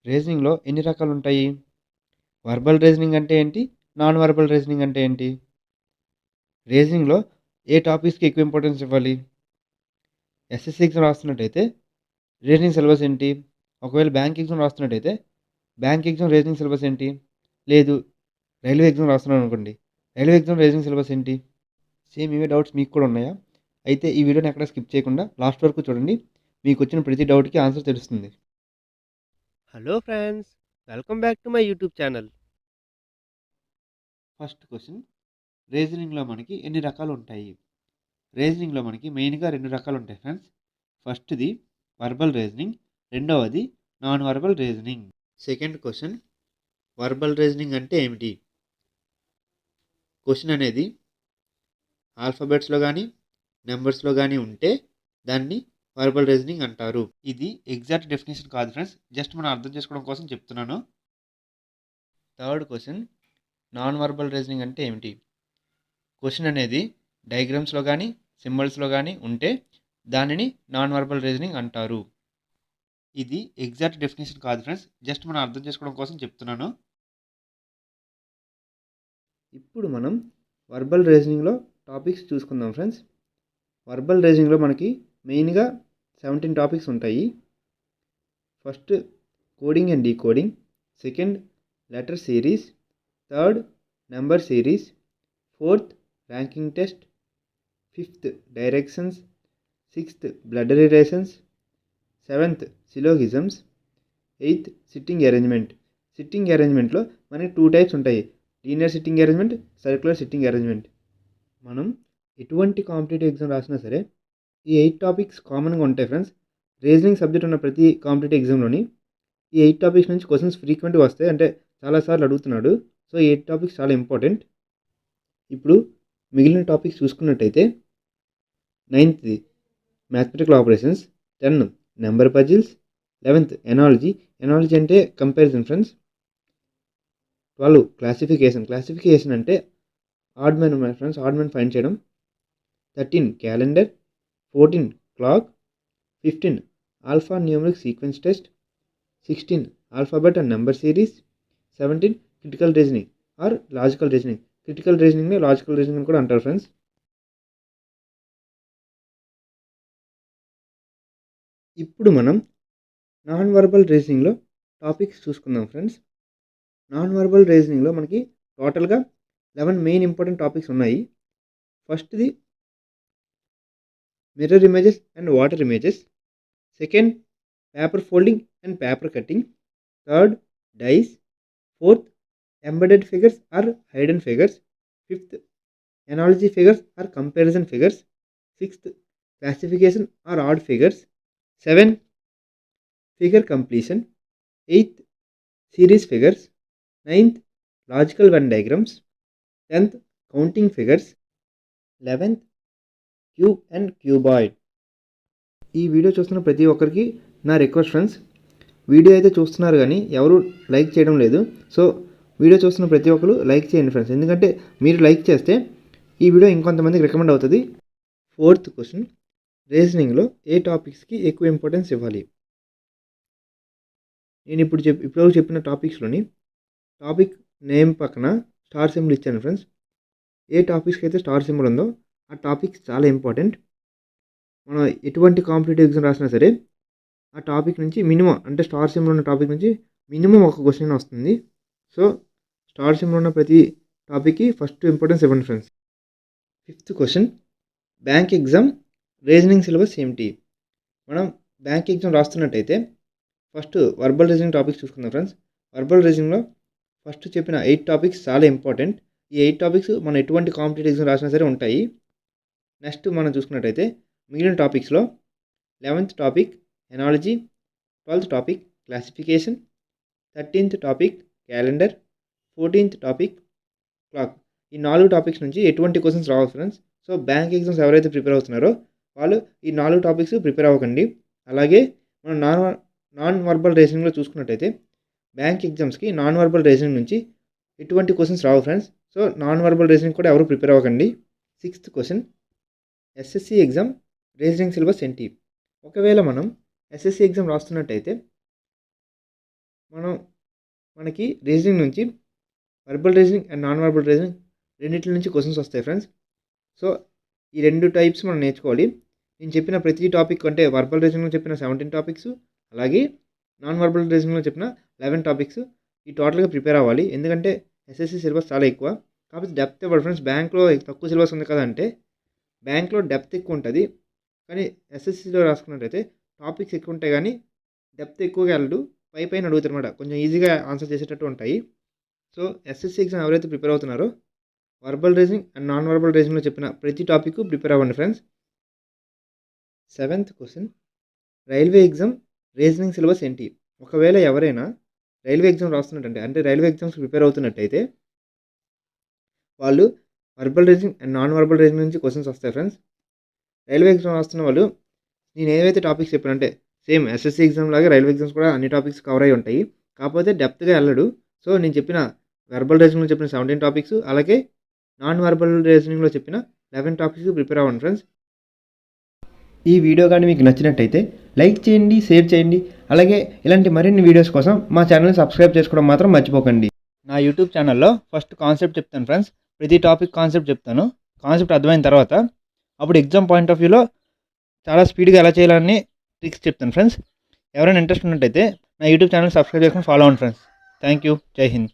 రీజనింగ్‌లో ఎన్ని రకాలుంటాయి? Verbal reasoning అంటే ఏంటి? నాన్ వర్బల్ రీజనింగ్ అంటే ఏంటి? రీజనింగ్‌లో ఏ టాపిక్స్‌కి ఎక్కువ ఇంపార్టెన్స్ ఇవ్వాలి? ఎస్ఎస్‌సి ఎగ్జామ్ రాస్తున్నట్టయితే రీజనింగ్ సిలబస్ ఏంటి? ఒకవేళ బ్యాంక్ ఎగ్జామ్ రాస్తున్నట్టయితే బ్యాంక్ ఎగ్జామ్ రీజనింగ్ సిలబస్ ఏంటి? లేదు రైల్వే ఎగ్జామ్ రాస్తున్నాననుకోండి. రైల్వే ఎగ్జామ్ రీజనింగ్ సిలబస్ ఏంటి? సేమ్ ఇవే డౌట్స్ మీకు కూడా ఉన్నాయా? అయితే ఈ వీడియోని ఎక్కడ స్కిప్ చేయకుండా లాస్ట్ వరకు చూడండి. మీకొచ్చిన ప్రతి డౌట్‌కి ఆన్సర్ తెలుస్తుంది. Hello friends, welcome back to my YouTube channel. First question రీజనింగ్‌లో మనకి ఎన్ని రకాలుంటాయి? రీజనింగ్‌లో మనకి మెయిన్‌గా 2 రకాలుంటాయి ఫ్రెండ్స్. ఫస్ట్‌ది వర్బల్ రీజనింగ్, రెండవది non verbal reasoning. Second question verbal reasoning అంటే ఏమిటి? క్వెషన్ అనేది ఆల్ఫాబెట్స్‌లో గాని, నంబర్స్‌లో గాని ఉంటే దాన్ని వర్బల్ రీజనింగ్ అంటారు. ఇది ఎగ్జాక్ట్ డెఫినిషన్ కాదు ఫ్రెండ్స్. జస్ట్ మనం అర్థం చేసుకోవడం కోసం చెప్తున్నాను. Third question non verbal reasoning అంటే ఏమిటి? క్వెషన్ అనేది డయాగ్రామ్స్‌లో గాని, సింబల్స్‌లో గాని ఉంటే దానిని నాన్ వర్బల్ రీజనింగ్ అంటారు. ఇది ఎగ్జాక్ట్ డెఫినిషన్ కాదు ఫ్రెండ్స్. జస్ట్ మనం అర్థం చేసుకోవడం కోసం చెప్తున్నాను. ఇప్పుడు మనం వర్బల్ రీజనింగ్‌లో టాపిక్స్ చూసుకుందాం ఫ్రెండ్స్. వర్బల్ రీజనింగ్‌లో మనకి మెయిన్‌గా 17 టాపిక్స్ ఉంటాయి. First coding and decoding, second letter series, third number series, fourth ranking test, fifth directions, sixth blood relations, seventh syllogisms, eighth sitting arrangement. Sitting అరేంజ్మెంట్లో మనకి 2 టైప్స్ ఉంటాయి. Linear sitting arrangement, circular sitting arrangement. మనం ఎటువంటి competitive exam రాసినా సరే ఈ 8 topics కామన్‌గా ఉంటాయి ఫ్రెండ్స్. రీజనింగ్ సబ్జెక్ట్ ఉన్న ప్రతి కాంపిటేటివ్ ఎగ్జామ్‌లోని ఈ 8 టాపిక్స్ నుంచి క్వెషన్స్ ఫ్రీక్వెంట్‌గా వస్తాయి. అంటే చాలా సార్లు అడుగుతున్నాడు. సో, ఈ 8 టాపిక్స్ చాలా ఇంపార్టెంట్. ఇప్పుడు మిగిలిన టాపిక్స్ చూసుకున్నట్టయితే నైన్త్‌ది మ్యాథమెటికల్ ఆపరేషన్స్, 10 నంబర్ పజిల్స్, 11థ్ ఎనాలజీ. ఎనాలజీ అంటే కంపారిజన్ ఫ్రెండ్స్. 12 క్లాసిఫికేషన్. క్లాసిఫికేషన్ అంటే ఆడ్ మెన్ ఉన్నాయి ఫ్రెండ్స్. ఆడ్ మెన్ ఫైండ్ చేయడం. 13 calendar, 14 clock, 15 alpha numeric sequence test, 16 alphabet and number series, 17 critical reasoning or logical reasoning. Critical రీజనింగ్‌ని logical reasoning అని కూడా అంటారు friends. ఇప్పుడు మనం నాన్ వర్బల్ రీజనింగ్‌లో టాపిక్స్ చూసుకుందాం ఫ్రెండ్స్. నాన్ వర్బల్ రీజనింగ్‌లో మనకి టోటల్‌గా 11 మెయిన్ ఇంపార్టెంట్ టాపిక్స్ ఉన్నాయి. ఫస్ట్‌ది mirror images and water images, second paper folding and paper cutting, third dice, fourth embedded figures or hidden figures, fifth analogy figures or comparison figures, sixth classification or odd figures, 7 figure completion, 8th series figures, 9th logical Venn diagrams, 10th counting figures, 11th cube and cuboid. ఈ video చూస్తున్న ప్రతి ఒక్కరికి నా request friends, video అయితే చూస్తున్నారు కానీ ఎవరు like చేయడం లేదు. సో వీడియో చూస్తున్న ప్రతి ఒక్కరు లైక్ చేయండి ఫ్రెండ్స్. ఎందుకంటే మీరు లైక్ చేస్తే ఈ వీడియో ఇంకొంతమందికి రికమెండ్ అవుతుంది. ఫోర్త్ క్వశ్చన్ రీజనింగ్‌లో ఏ టాపిక్స్‌కి ఎక్కువ ఇంపార్టెన్స్ ఇవ్వాలి? నేను ఇప్పటివరకు చెప్పిన టాపిక్స్‌లోని టాపిక్ నేమ్ పక్కన స్టార్ సింబల్ ఇచ్చాను ఫ్రెండ్స్. ఏ టాపిక్స్‌కి అయితే స్టార్ సింబల్ ఉందో ఆ టాపిక్స్ చాలా ఇంపార్టెంట్. మనం ఎటువంటి కాంపిటేటివ్ ఎగ్జామ్ రాసినా సరే ఆ టాపిక్ నుంచి మినిమమ్ అంటే స్టార్ సింబల్ ఉన్న టాపిక్ నుంచి మినిమమ్ ఒక క్వెషన్ వస్తుంది. సో, స్టార్ సింబల్ ఉన్న ప్రతి టాపిక్‌కి ఫస్ట్ ఇంపార్టెన్స్ ఇవ్వండి friends. Fifth question bank exam reasoning syllabus ఏమిటి? మనం బ్యాంక్ ఎగ్జామ్ రాస్తున్నట్టయితే ఫస్ట్ వర్బల్ రీజనింగ్ టాపిక్స్ చూసుకుందాం ఫ్రెండ్స్. వర్బల్ రీజనింగ్‌లో ఫస్ట్ చెప్పిన 8 టాపిక్స్ చాలా ఇంపార్టెంట్. ఈ 8 టాపిక్స్ మనం ఎటువంటి కాంపిటేటివ్ ఎగ్జామ్ రాసినా సరే ఉంటాయి. నెక్స్ట్ మనం చూసుకున్నట్టయితే మిగిలిన టాపిక్స్‌లో 11థ్ టాపిక్ ఎనాలజీ, 12థ్ టాపిక్ క్లాసిఫికేషన్, 13థ్ టాపిక్ క్యాలెండర్, 14థ్ టాపిక్ క్లాక్. ఈ 4 టాపిక్స్ నుంచి ఎటువంటి క్వెషన్స్ రావు ఫ్రెండ్స్. సో, బ్యాంక్ ఎగ్జామ్స్ ఎవరైతే ప్రిపేర్ అవుతున్నారో వాళ్ళు ఈ 4 టాపిక్స్ ప్రిపేర్ అవ్వకండి. అలాగే మనం నాన్ వర్బల్ రీజనింగ్‌లో చూసుకున్నట్టయితే బ్యాంక్ ఎగ్జామ్స్‌కి నాన్ వర్బల్ రీజనింగ్ నుంచి ఎటువంటి క్వెషన్స్ రావు friends. So, non verbal reasoning కూడా ఎవరు ప్రిపేర్ అవ్వకండి. Sixth question SSC exam reasoning syllabus ఏంటి? ఒకవేళ మనం ఎస్ఎస్‌సి ఎగ్జామ్ రాస్తున్నట్టయితే మనకి రీజనింగ్ నుంచి verbal reasoning and non verbal reasoning రెండింటి నుంచి క్వశ్చన్స్ వస్తాయి ఫ్రెండ్స్. సో ఈ 2 టైప్స్ మనం నేర్చుకోవాలి. నేను చెప్పిన ప్రతి టాపిక్ అంటే వర్బల్ రీజనింగ్లో చెప్పిన 17 టాపిక్స్, అలాగే నాన్ వర్బల్ రీజనింగ్లో చెప్పిన 11 టాపిక్స్ ఈ టోటల్గా ప్రిపేర్ అవ్వాలి. ఎందుకంటే ఎస్ఎస్సి సిలబస్ చాలా ఎక్కువ, కాకపోతే డెప్త్ ఇవ్వడు ఫ్రెండ్స్. బ్యాంక్లో తక్కువ సిలబస్ ఉంది కదా అంటే బ్యాంక్లో డెప్త్ ఎక్కువ ఉంటుంది, కానీ ఎస్ఎస్సిలో రాసుకున్నట్టయితే టాపిక్స్ ఎక్కువ ఉంటాయి కానీ డెప్త్ ఎక్కువగా వెళ్ళడు, పైన అడుగుతారు అనమాట. కొంచెం ఈజీగా ఆన్సర్ చేసేటట్టు ఉంటాయి. సో ఎస్ఎస్సి ఎగ్జామ్ ఎవరైతే ప్రిపేర్ అవుతున్నారో verbal reasoning and non verbal రీజనింగ్లో చెప్పిన ప్రతి టాపిక్ ప్రిపేర్ అవ్వండి friends. 7th question, railway exam reasoning syllabus ఏంటి? ఒకవేళ ఎవరైనా రైల్వే ఎగ్జామ్ రాస్తున్నట్టంటే అంటే రైల్వే ఎగ్జామ్స్ ప్రిపేర్ అవుతున్నట్టయితే వాళ్ళు verbal reasoning and non verbal reasoning నుంచి క్వశ్చన్స్ వస్తాయి ఫ్రెండ్స్. రైల్వే ఎగ్జామ్ రాస్తున్న వాళ్ళు నేను ఏవైతే టాపిక్స్ చెప్పానంటే సేమ్ ఎస్ఎస్సి ఎగ్జామ్ లాగా రైల్వే ఎగ్జామ్స్ కూడా అన్ని టాపిక్స్ కవర్ అయి ఉంటాయి, కాకపోతే డెప్త్గా వెళ్ళడు. సో నేను చెప్పిన వర్బల్ రీజనింగ్లో చెప్పిన 17 టాపిక్స్, అలాగే నాన్ వర్బల్ రీజనింగ్లో చెప్పిన 11 టాపిక్స్ ప్రిపేర్ అవ్వండి ఫ్రెండ్స్. ఈ వీడియో కానీ మీకు నచ్చినట్టయితే లైక్ చేయండి, షేర్ చేయండి, అలాగే ఇలాంటి మరిన్ని వీడియోస్ కోసం మా ఛానల్ని సబ్స్క్రైబ్ చేసుకోవడం మాత్రం మర్చిపోకండి. నా యూట్యూబ్ ఛానల్లో ఫస్ట్ కాన్సెప్ట్ చెప్తాను ఫ్రెండ్స్. ప్రతి టాపిక్ కాన్సెప్ట్ చెప్తాను. కాన్సెప్ట్ అర్థమైన తర్వాత అప్పుడు ఎగ్జామ్ పాయింట్ ఆఫ్ వ్యూలో చాలా స్పీడ్గా ఎలా చేయాలని ట్రిక్స్ చెప్తాను ఫ్రెండ్స్. ఎవరైనా ఇంట్రెస్ట్ ఉన్నట్టయితే నా యూట్యూబ్ ఛానల్ సబ్స్క్రైబ్ చేసుకొని ఫాలో అవ్వండి ఫ్రెండ్స్. Thank you. జై హింద్.